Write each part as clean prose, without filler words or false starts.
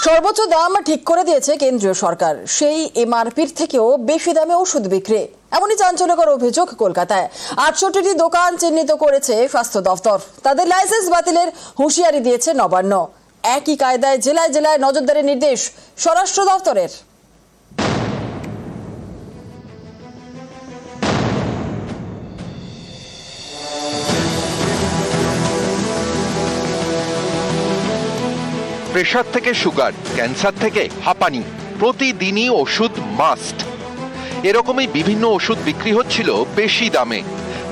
সর্বোচ্চ দাম ঠিক করে দিয়েছে কেন্দ্রীয় সরকার। সেই এমআরপির থেকেও বেশি দামে ওষুধ বিক্রি, এমনই চাঞ্চল্যকর অভিযোগ কলকাতায়। 68টি দোকান চিহ্নিত করেছে স্বাস্থ্য দফতর। তাদের লাইসেন্স বাতিলের হুঁশিয়ারি দিয়েছে নবান্ন। একই কায়দায় জেলায় জেলায় নজরদারির নির্দেশ স্বরাষ্ট্র দফতরের। প্রেসার থেকে সুগার, ক্যান্সার থেকে হাঁপানি, প্রতিদিনই ওষুধ মাস্ট। এরকমই বিভিন্ন ওষুধ বিক্রি হচ্ছিল বেশি দামে।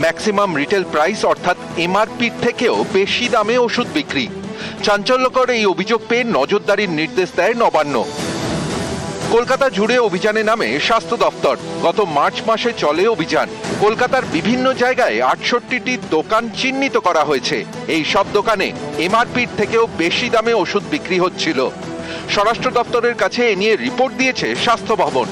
ম্যাক্সিমাম রিটেল প্রাইস অর্থাৎ এমআরপির থেকেও বেশি দামে ওষুধ বিক্রি। চাঞ্চল্যকর এই অভিযোগ পেয়ে নজরদারির নির্দেশ দেয় নবান্ন। কলকাতা জুড়ে অভিযানে নামে স্বাস্থ্য দপ্তর। গত মার্চ মাসে চলে অভিযান। কলকাতার বিভিন্ন জায়গায় 68টি দোকান চিহ্নিত করা হয়েছে। এই সব দোকানে এমআরপির থেকেও বেশি দামে ওষুধ বিক্রি হচ্ছিল। স্বরাষ্ট্র দপ্তরের কাছে এ নিয়ে রিপোর্ট দিয়েছে স্বাস্থ্য ভবন।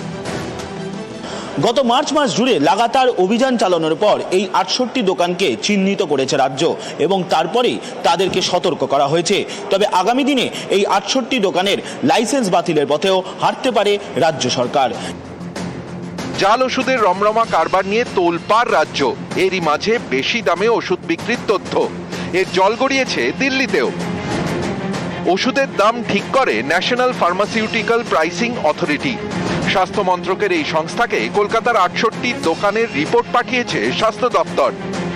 গত মার্চ মাস জুড়ে লাগাতার অভিযান চালানোর পর এই 68 দোকানকে চিহ্নিত করেছে রাজ্য এবং তারপরেই তাদেরকে সতর্ক করা হয়েছে। তবে আগামী দিনে এই 68 দোকানের লাইসেন্স বাতিলের পথেও হাঁটতে পারে রাজ্য সরকার। জাল ওষুধের রমরমা কারবার নিয়ে তোলপাড় রাজ্য। এরই মাঝে বেশি দামে ওষুধ বিক্রির তথ্য এর জল গড়িয়েছে দিল্লিতেও। ওষুধের দাম ঠিক করে ন্যাশনাল ফার্মাসিউটিক্যাল প্রাইসিং অথরিটি। স্বাস্থ্য মন্ত্রকের এই সংস্থাকে কলকাতার 68 দোকানের রিপোর্ট পাঠিয়েছে স্বাস্থ্য দপ্তর।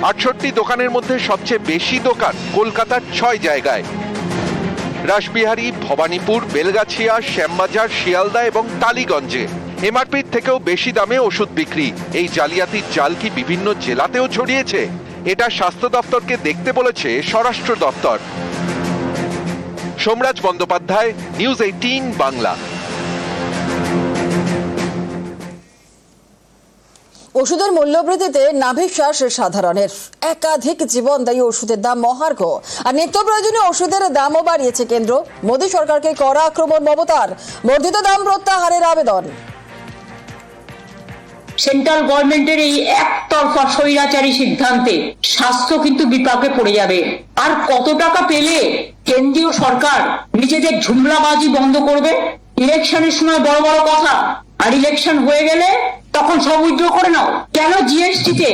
68 দোকানের মধ্যে সবচেয়ে বেশি দোকান কলকাতার 6 জায়গায়: রাসবিহারী, ভবানীপুর, বেলগাছিয়া, শ্যামবাজার, শিয়ালদা এবং টালিগঞ্জে। এমআরপির থেকেও বেশি দামে ওষুধ বিক্রি। এই জালিয়াতির জাল কি বিভিন্ন জেলাতেও ছড়িয়েছে? এটা স্বাস্থ্য দপ্তরকে দেখতে বলেছে স্বরাষ্ট্র দপ্তর। সোমরাজ বন্দ্যোপাধ্যায়, নিউজ 18 বাংলা। ওষুধের মূল্যবৃদ্ধিতে নাভিশ্বাস সাধারণের। একাধিক জীবনদায়ী ওষুধের দাম মহার্ঘ, আর নিত্য প্রয়োজনীয় ওষুধের দামও বাড়িয়েছে কেন্দ্র। মোদী সরকারকে কড়া আক্রমণ মমতার। বর্ধিত দাম প্রত্যাহারের আবেদন। সেন্ট্রাল গভর্নমেন্টের এই একতরফা স্বৈরাচারী সিদ্ধান্তে স্বাস্থ্য কিন্তু বিপাকে পড়ে যাবে। আর কত টাকা পেলে কেন্দ্রীয় সরকার নিজেদের ঝুমলাবাজি বন্ধ করবে? ইলেকশনের সময় বড় বড় কথা, আর ইলেকশন হয়ে গেলে তখন সব উইথড্র করে নাও। কেন জিএসটিতে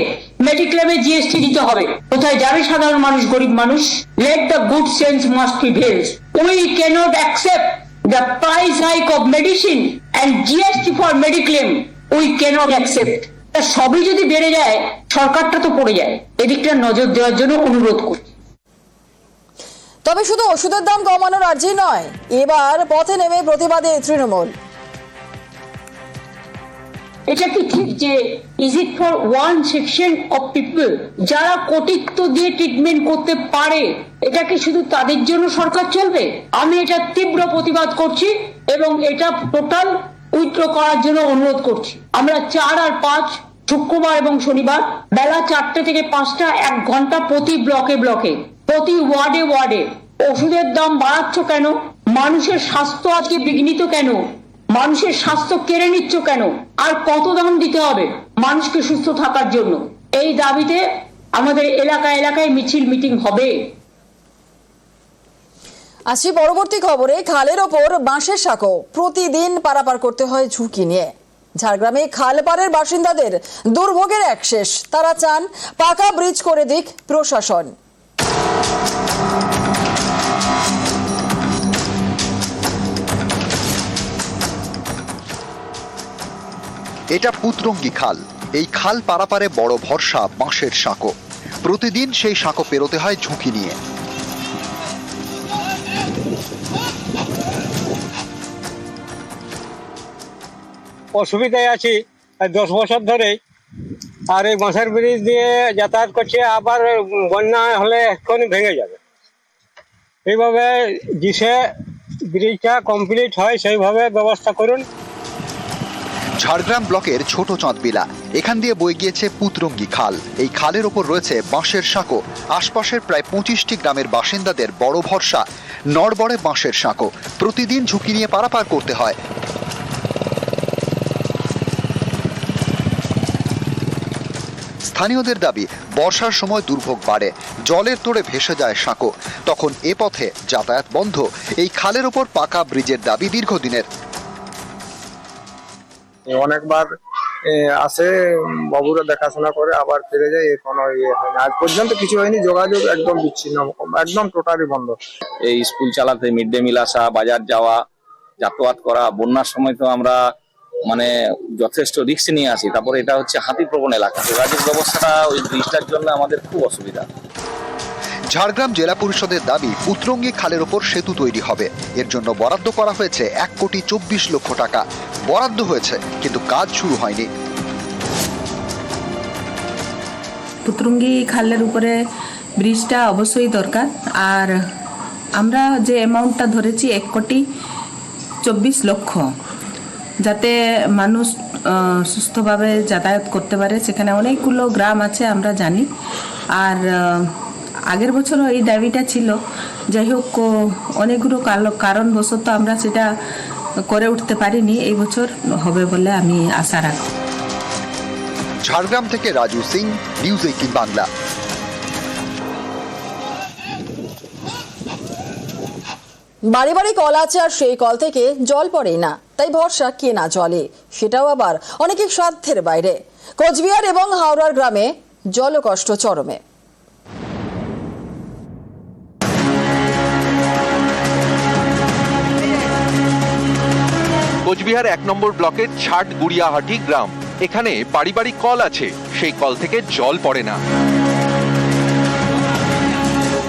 মেডিক্লেমে জিএসটি দিতে হবে? কোথায় যাবে সাধারণ মানুষ, গরিব মানুষ? Let the good sense must prevail. We can't accept the price hike of medicine and GST for mediclaim. We can't accept. সবই যদি বেড়ে যায়, সরকারটা তো পড়ে যায়। এদিকটা নজর দেওয়ার জন্য অনুরোধ করছি। তবে শুধু ওষুধের দাম কমানোর আর্জি নয়, এবার পথে নেমে প্রতিবাদে তৃণমূল। এটা কি ঠিক যে is it for one section of people যারা কর্তৃত্ব দিয়ে ট্রিটমেন্ট করতে পারে, এটা কি শুধু তাদের জন্য সরকার চলবে? আমি এটা তীব্র প্রতিবাদ করছি এবং এটা টোটাল উইথড্র করার জন্য অনুরোধ করছি। আমরা 4 আর 5 শুক্রবার এবং শনিবার বেলা 4টে থেকে 5টা 1 ঘন্টা প্রতি ব্লকে ব্লকে, প্রতি ওয়ার্ডে ওয়ার্ডে ওষুধের দাম বাড়াচ্ছ কেন? মানুষের স্বাস্থ্য আজকে বিঘ্নিত কেন? মানুষের স্বাস্থ্য কেড়ে নিচ্ছ কেন? আর কত দাম দিতে হবে মানুষকে সুস্থ থাকার জন্য? এই দাবিতে আমাদের এলাকায় এলাকায় মিছিল মিটিং হবে। আসি পরবর্তী খবরে। খালের ওপর বাঁশের সাঁকো প্রতিদিন পারাপার করতে হয় ঝুঁকি নিয়ে। ঝাড়গ্রামে খালপাড়ের বাসিন্দাদের দুর্ভোগের এক শেষ। তারা চান পাকা ব্রিজ করে দিক প্রশাসন। এটা পুতরঙ্গি খাল। এই খাল পারাপারে বড় ভরসা বাঁশের সাঁকো। প্রতিদিন সেই সাঁকো পেরোতে হয় ঝুঁকি নিয়ে। অসুবিধায় আছি 10 বছর ধরে। আর এই বাঁশের ব্রিজ দিয়ে যাতায়াত করছে, আবার বন্যা হলে এক্ষুনি ভেঙে যাবে। এইভাবে যে ব্রিজটা কমপ্লিট হয় সেইভাবে ব্যবস্থা করুন। ঝাড়গ্রাম ব্লকের ছোট চাঁদবিলা, এখান দিয়ে বয়ে গিয়েছে পুতরঙ্গি খাল। এই খালের ওপর রয়েছে বাঁশের সাঁকো। আশপাশের প্রায় 25টি গ্রামের বাসিন্দাদের বড় ভরসা নড়বড়ে বাঁশের সাঁকো। প্রতিদিন ঝুঁকি নিয়ে পারাপার করতে হয়। স্থানীয়দের দাবি বর্ষার সময় দুর্ভোগ বাড়ে, জলের তোড়ে ভেসে যায় সাঁকো। তখন এ পথে যাতায়াত বন্ধ। এই খালের ওপর পাকা ব্রিজের দাবি দীর্ঘদিনের। অনেকবার আসে, বাবুরা দেখাশোনা করে আবার ফিরে যায়, কোনো ইয়ে হয়নি আজ পর্যন্ত, কিছু হয়নি। যোগাযোগ একদম বিচ্ছিন্ন, একদম টোটালি বন্ধ। এই স্কুল চালাতে, মিড ডে মিল আসা, বাজার যাওয়া, যাতায়াত করা, বন্যার সময় তো আমরা মানে যথেষ্ট রিস্ক নিয়ে আসি। তারপরে এটা হচ্ছে হাতিপ্রবণ এলাকা, যোগাযোগ ব্যবস্থাটা ওই ব্রিজটার জন্য আমাদের খুব অসুবিধা। ঝাড়গ্রাম জেলা পরিষদের দাবি পুতরঙ্গী খালের ওপর সেতু তৈরি হবে। এর জন্য বরাদ্দ করা হয়েছে 1,24,00,000 টাকা। বরাদ্দ হয়েছে, কিন্তু কাজ শুরু হয়নি। পুতরঙ্গী খালের উপরে ব্রিজটা অবশ্যই দরকার। আর আমরা যে অ্যামাউন্টটা ধরেছি 1,24,00,000, যাতে মানুষ সুস্থভাবে যাতায়াত করতে পারে। সেখানে অনেকগুলো গ্রাম আছে আমরা জানি। আর আগের বছরও এই দাবিটা ছিল, যাই হোক অনেকগুলো কারণবশত আমরা সেটা করে উঠতে পারিনি। এই বছর হবে বলে আমি আশা রাখি। ঝাড়গ্রাম থেকে রাজু সিং, নিউজ 18 বাংলা। বাড়ি বাড়ি কল আছে, আর সেই কল থেকে জল পড়েই না। তাই ভরসা কেনা জলে, সেটাও আবার অনেকের সাধ্যের বাইরে। কোচবিহার এবং হাওড়ার গ্রামে জলকষ্ট চরমে। কোচবিহার 1 নম্বর ব্লকের ছাট গুড়িয়াহাটি গ্রাম। এখানে বাড়ি বাড়ি কল আছে, সেই কল থেকে জল পড়ে না।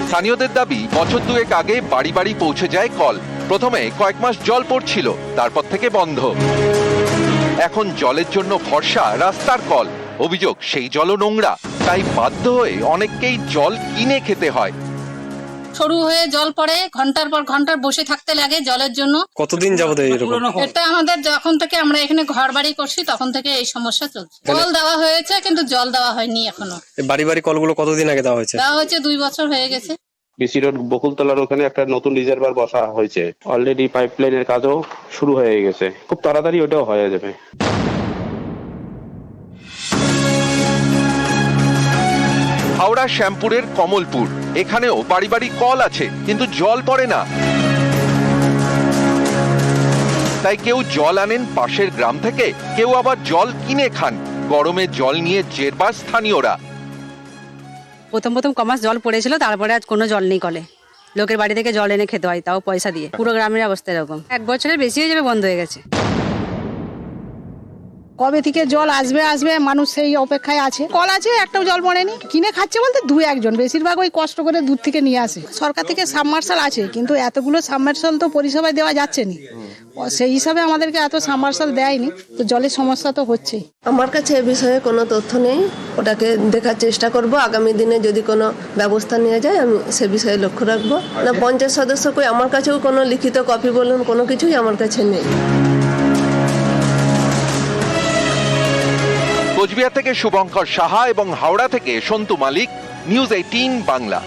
স্থানীয়দের দাবি বছর দুয়েক আগে বাড়ি বাড়ি পৌঁছে যায় কল। প্রথমে কয়েক মাস জল পড়ছিল, তারপর থেকে বন্ধ। এখন জলের জন্য ভরসা রাস্তার কল। অভিযোগ সেই জলও নোংরা, তাই বাধ্য হয়ে অনেককেই জল কিনে খেতে হয়। সরু হয়ে জল পড়ে, ঘন্টার পর ঘন্টা বসে থাকতে লাগে জলের জন্য। কতদিন যাবত এরকম? এটা আমাদের যখন থেকে আমরা এখানে ঘর বাড়ি করছি তখন থেকে এই সমস্যা চলছে। কল দেওয়া হয়েছে কিন্তু জল দেওয়া হয়নি এখনো। বাড়ি বাড়ি কলগুলো কতদিন আগে দেওয়া হয়েছে? দেওয়া হয়েছে 2 বছর হয়ে গেছে। বিসি রোড বকুলতলার ওখানে একটা নতুন রিজার্ভার বসা হয়েছে, অলরেডি পাইপলাইনের কাজও শুরু হয়ে গেছে, খুব তাড়াতাড়ি ওটাও হয়ে যাবে। হাওড়া শ্যামপুরের কমলপুর, এখানেও বাড়ি বাড়ি কল আছে, কিন্তু জল পড়ে না। তাই কেউ জল আনেন পাশের গ্রাম থেকে, কেউ আবার জল কিনে খান। গরমে জল নিয়ে জেরবার স্থানীয়রা। প্রথম কমাস জল পড়েছিল, তারপরে আজ কোনো জল নেই কলে। লোকের বাড়ি থেকে জল এনে খেতে হয়, তাও পয়সা দিয়ে। পুরো গ্রামের অবস্থা এরকম। 1 বছরের বেশি হয়ে যাবে বন্ধ হয়ে গেছে। কবে থেকে জল আসবে মানুষ সেই অপেক্ষায় আছে। কল আছে, একটাও জল পড়েনি। কিনে খাচ্ছে বলতে 2-1 জন, বেশিরভাগ ওই কষ্ট করে দূর থেকে নিয়ে আসে। সরকার থেকে সাবমার্শাল আছে, কিন্তু এতগুলো সাবমার্শাল তো পরিষেবা দেওয়া যাচ্ছে না। সেই হিসাবে আমাদেরকে এত সাবমার্শাল দেয়নি, তো জলের সমস্যা তো হচ্ছেই। আমার কাছে এ বিষয়ে কোনো তথ্য নেই, ওটাকে দেখার চেষ্টা করব। আগামী দিনে যদি কোনো ব্যবস্থা নেওয়া যায় আমি সে বিষয়ে লক্ষ্য রাখবো। না পঞ্চায়েত সদস্য কই, আমার কাছেও কোনো লিখিত কপি বলুন, কোনো কিছুই আমার কাছে নেই। কোচবিহার থেকে শুভঙ্কর সাহা এবং হাওড়া থেকে সন্তু মালিক, নিউজ 18 বাংলা।